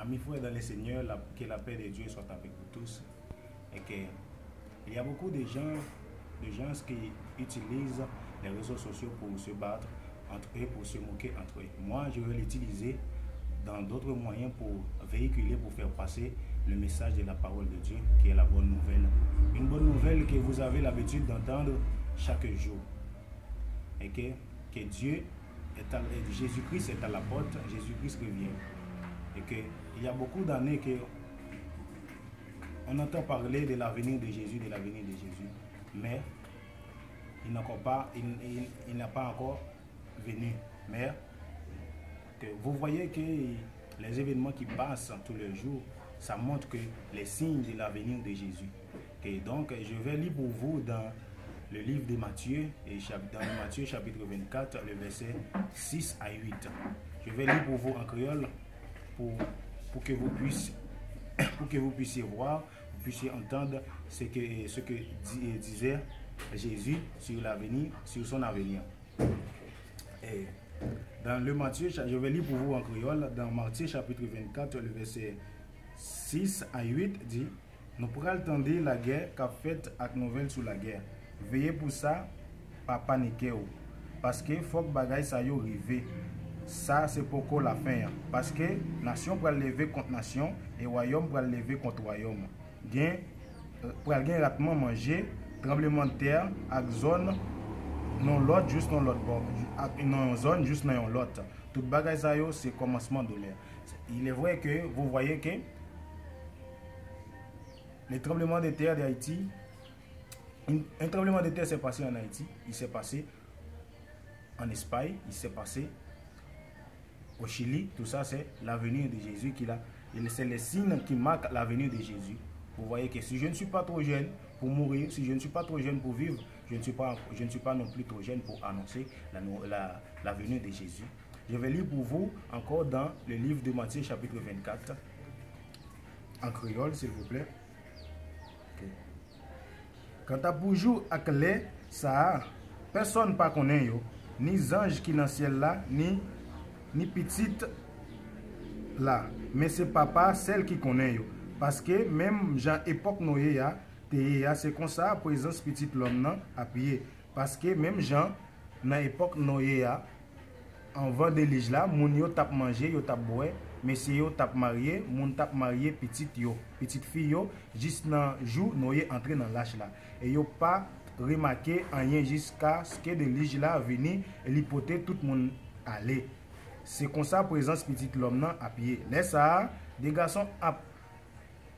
Amis frères dans le Seigneur, que la paix de Dieu soit avec vous tous. Et que il y a beaucoup de gens qui utilisent les réseaux sociaux pour se battre entre eux, pour se moquer entre eux. Moi, je vais l'utiliser dans d'autres moyens pour véhiculer, pour faire passer le message de la parole de Dieu, qui est la bonne nouvelle. Une bonne nouvelle que vous avez l'habitude d'entendre chaque jour. Et que Dieu Jésus-Christ est à la porte, Jésus-Christ revient. Et qu'il y a beaucoup d'années que on entend parler de l'avenir de Jésus, mais il n'a pas encore venu. Mais que vous voyez que les événements qui passent tous les jours, ça montre que les signes de l'avenir de Jésus. Et donc, je vais lire pour vous dans le livre de Matthieu, et dans Matthieu chapitre 24, le verset 6 à 8. Je vais lire pour vous en créole pour que vous puissiez voir, vous puissiez entendre ce que disait Jésus sur l'avenir, sur son avenir. Et dans le Matthieu, je vais lire pour vous en créole, dans Matthieu chapitre 24, le verset 6 à 8 dit: nous pourrons attendre la guerre qu'a faite avec nouvelle sur la guerre. Veillez pour ça, pas paniquer. Parce que faut que bagay ça yo rive. Ça c'est pourquoi la fin. Parce que nation pour lever contre nation et royaume pour lever contre royaume. Gain pour gain rapidement manger, tremblement de terre avec zone non l'autre juste dans l'autre bord. Non zone juste dans l'autre. Tout bagay ça yo c'est commencement de l'air. Il est vrai que vous voyez que les tremblements de terre d'Haïti, un tremblement de terre s'est passé en Haïti, il s'est passé en Espagne, il s'est passé au Chili. Tout ça, c'est l'avenir de Jésus qui l'a. C'est les signes qui marquent l'avenir de Jésus. Vous voyez que si je ne suis pas trop jeune pour mourir, si je ne suis pas trop jeune pour vivre, je ne suis pas non plus trop jeune pour annoncer l'avenir de Jésus. Je vais lire pour vous encore dans le livre de Matthieu chapitre 24, en créole s'il vous plaît. Quand à boujou ak lè, ça personne pas connaît yo, ni ange qui dans ciel là, ni petite là, mais c'est papa celle qui connaît yo. Parce que même Jean époque Noé ya, c'est comme ça présence petite l'homme nan appuyé. Parce que même Jean dans époque Noé ya, en vent de l'île là, moun yo tap manger, yo tap boire, monsieur yo tap marié, moun tap marié petite fille yo, juste dans jour Noé entré dans l'âge là. Et yo pas remarqué rien jusqu'à ce que de l'île là venu et l'hypothèse tout le monde aller. C'est comme ça présence petite l'homme nan à pied. Laisse ça, des garçons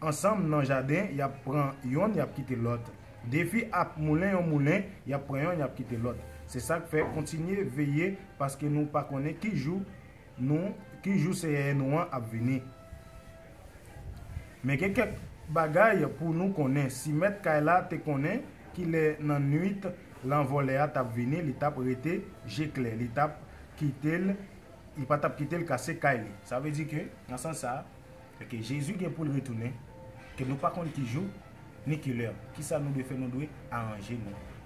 ensemble dans le jardin, y a prend yon, y a quitté l'autre. Des filles à moulin en moulin, y a prend yon, y a quitté l'autre. C'est ça qui fait continuer veiller parce que nous pas connaît qui joue c'est nous à venir. Mais quelques bagailles pour nous connaître. Si mettre Kaila te connaît qu'il est dans nuit l'envolé à tap venir, il tap arrêté j'éclaire, il tap quitter, il pas tap quitter le casser Kaili. Ça veut dire que dans ce sens ça que Jésus vient pour le retourner, que nous pas connaît qui joue ni qui l'heure. Qui ça nous doit faire, nous doit arranger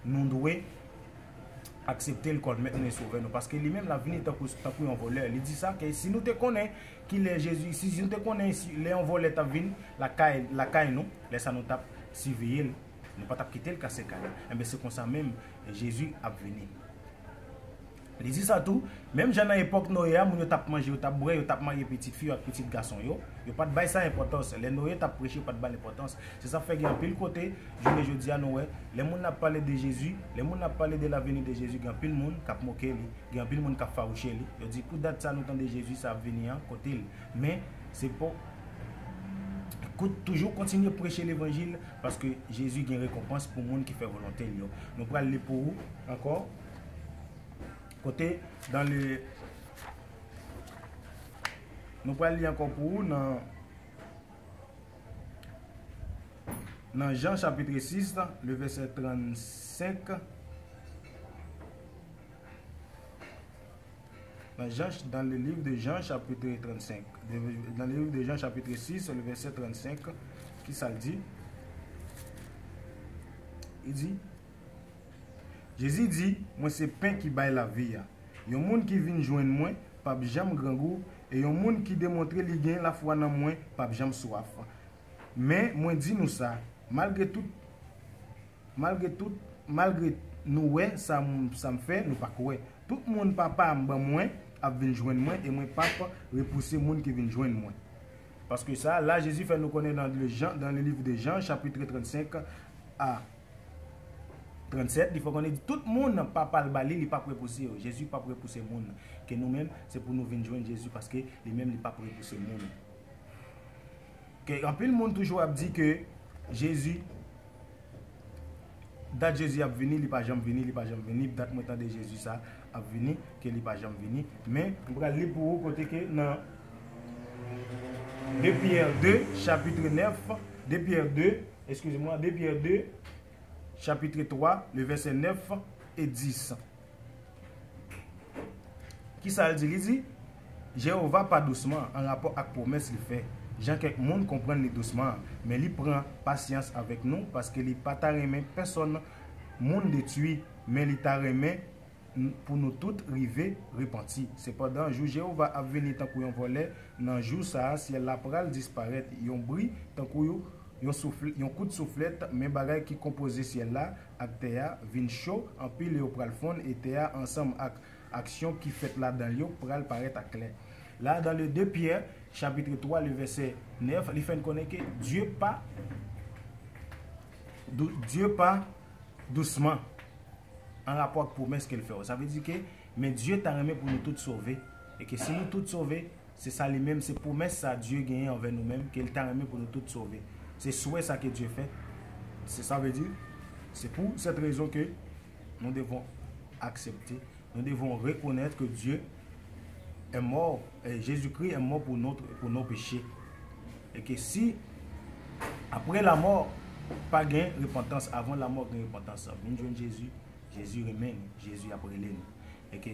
nous. Nous doit accepter le code maintenant et sauver nous parce que lui-même la venue tant pour un voleur. Il dit ça que si nous te connaissons qu'il est Jésus, si nous te connaissons les voleurs ta vinn la caille nous laisse nous tape surveiller nous pas tape quitter le casser caille. Et bien c'est comme ça même Jésus a venu. Il dit ça tout, même dans l'époque Noé, moun yo tap manger, yo tap boire, yo tap marier petite fille avec petit garçon yo pas de bail ça importance. Les Noé tap prêcher pas de bail importance. C'est ça fait qu'il y a un pile côté, je dis à Noé, les moun n'a parlé de Jésus, les moun n'a parlé de l'avenir de Jésus, il y a pile moun qui a moqué lui, il y a pile moun qui a farouché lui. Yo dit pour date ça nous de Jésus ça venir côté mais c'est pour toujours continuer à prêcher l'évangile parce que Jésus a une récompense pour monde qui fait volonté. Nous prenons aller pour vous encore côté dans le nous allons lire encore pour vous dans Jean chapitre 6 le verset 35 dans le livre de Jean chapitre 35 dans le livre de Jean chapitre 6 le verset 35 qui ça dit, il dit Jésus dit, moi c'est pain qui baille la vie. Il y a un monde qui vient joindre moi, pas jamais grand goût, Et un monde qui démontre qu'il gagne la foi dans moi, pas jamais soif. Mais moi dis nous ça, malgré nous ouais, ça me fait nous pas quoi. Tout le monde papa moi a venir joindre moi et moi papa repousser monde qui vient joindre moi. Parce que ça là Jésus fait nous connaître dans le livre de Jean chapitre 35 à 37, il faut qu'on ait dit tout le monde papa le balai, il pas repousser. Jésus pas repousser monde. Que nous-mêmes c'est pour nous venir joindre Jésus parce que lui-même il pas repousser monde. Que en plus le monde toujours a dit que Jésus date Jésus a venu, il pas jamais venu, il pas jamais venu, date maintenant de Jésus ça a venu, que il pas jamais venu, mais on va lire pour vous côté que dans 2 Pierre 2 chapitre 9, 2 Pierre 2, excusez-moi, 2 Pierre 2 chapitre 3, le verset 9 et 10. Qui ça dit? Il dit Jéhovah pas doucement en rapport avec la promesse qu'il fait. Jean quelques monde comprennent les doucement, mais il prend patience avec nous parce qu'il pas remet personne monde détruit, mais il t'a remet pour nous tous river repentis. Cependant, un jour Jéhovah a venu tant qu'on volet, dans jour ça si la pral disparaître, yon brille tant qu'on yon coup de soufflette, mais bagay qui composé ciel là, ak terre vin chaud, en pile yo pral fond et terre ensemble ak action qui fait là dans yo pral paraître clair. Là dans le 2 Pierre chapitre 3 le verset 9, il fait connaître que Dieu pas doucement en rapport avec la promesse qu'elle fait. Ça veut dire que mais Dieu t'a remis pour nous tous sauver et que si nous tous sauvés, c'est ça lui-même, c'est promesse ça Dieu gagné envers nous-mêmes qu'il t'a remis pour nous tous sauver. C'est souhait ça que Dieu fait. C'est ça veut dire. C'est pour cette raison que nous devons accepter, nous devons reconnaître que Dieu est mort, et Jésus-Christ est mort pour nos péchés. Et que si, après la mort, pas gain repentance, avant la mort, gain repentance, Jésus remène, Jésus après nous. Et que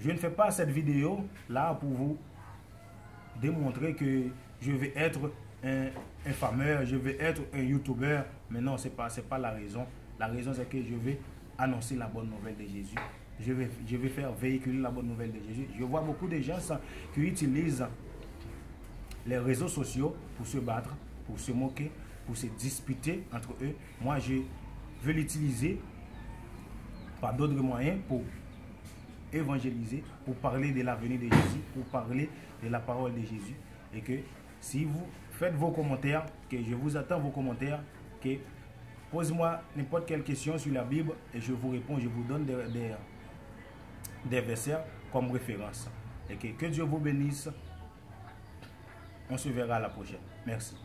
je ne fais pas cette vidéo là pour vous démontrer que je vais être un fameux, je vais être un youtubeur, mais non, c'est pas la raison. La raison c'est que je vais annoncer la bonne nouvelle de Jésus. Je vais faire véhiculer la bonne nouvelle de Jésus. Je vois beaucoup de gens qui utilisent les réseaux sociaux pour se battre, pour se moquer, pour se disputer entre eux. Moi, je veux l'utiliser par d'autres moyens pour évangéliser, pour parler de l'avenir de Jésus, pour parler de la parole de Jésus. Et que si vous faites vos commentaires, que je vous attends vos commentaires, que posez-moi n'importe quelle question sur la Bible et je vous réponds, je vous donne des versets comme référence. Et que Dieu vous bénisse. On se verra à la prochaine. Merci.